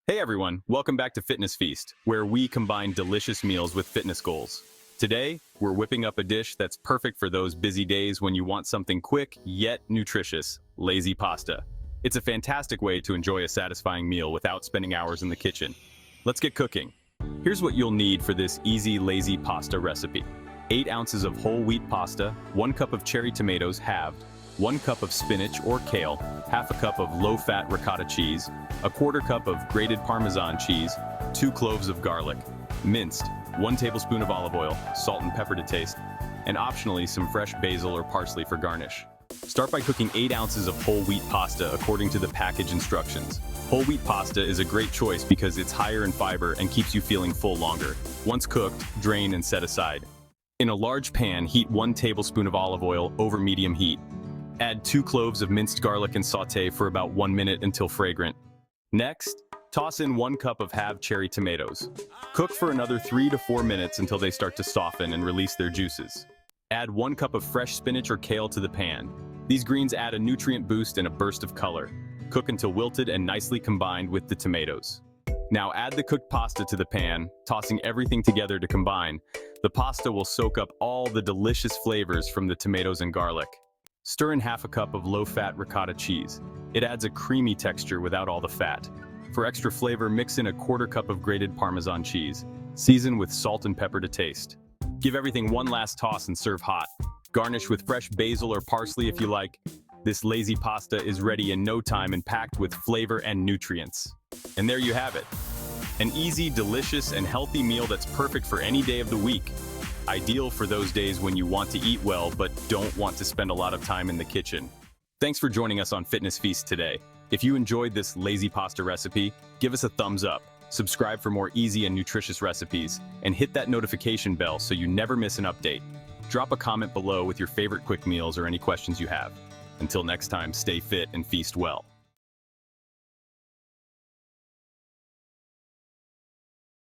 Hey everyone, welcome back to Fitness Feast, where we combine delicious meals with fitness goals. Today, we're whipping up a dish that's perfect for those busy days when you want something quick yet nutritious: lazy pasta. It's a fantastic way to enjoy a satisfying meal without spending hours in the kitchen. Let's get cooking. Here's what you'll need for this easy lazy pasta recipe: 8 ounces of whole wheat pasta, 1 cup of cherry tomatoes halved, 1 cup of spinach or kale, half a cup of low-fat ricotta cheese, a quarter cup of grated Parmesan cheese, 2 cloves of garlic, minced, 1 tablespoon of olive oil, salt and pepper to taste, and optionally some fresh basil or parsley for garnish. Start by cooking 8 ounces of whole wheat pasta according to the package instructions. Whole wheat pasta is a great choice because it's higher in fiber and keeps you feeling full longer. Once cooked, drain and set aside. In a large pan, heat 1 tablespoon of olive oil over medium heat. Add 2 cloves of minced garlic and sauté for about 1 minute until fragrant. Next, toss in 1 cup of halved cherry tomatoes. Cook for another 3 to 4 minutes until they start to soften and release their juices. Add 1 cup of fresh spinach or kale to the pan. These greens add a nutrient boost and a burst of color. Cook until wilted and nicely combined with the tomatoes. Now add the cooked pasta to the pan, tossing everything together to combine. The pasta will soak up all the delicious flavors from the tomatoes and garlic. Stir in half a cup of low-fat ricotta cheese. It adds a creamy texture without all the fat. For extra flavor, mix in a quarter cup of grated Parmesan cheese. Season with salt and pepper to taste. Give everything one last toss and serve hot. Garnish with fresh basil or parsley if you like. This lazy pasta is ready in no time and packed with flavor and nutrients. And there you have it. An easy, delicious, and healthy meal that's perfect for any day of the week. Ideal for those days when you want to eat well but don't want to spend a lot of time in the kitchen. Thanks for joining us on Fitness Feast today. If you enjoyed this lazy pasta recipe, give us a thumbs up, subscribe for more easy and nutritious recipes, and hit that notification bell so you never miss an update. Drop a comment below with your favorite quick meals or any questions you have. Until next time, stay fit and feast well.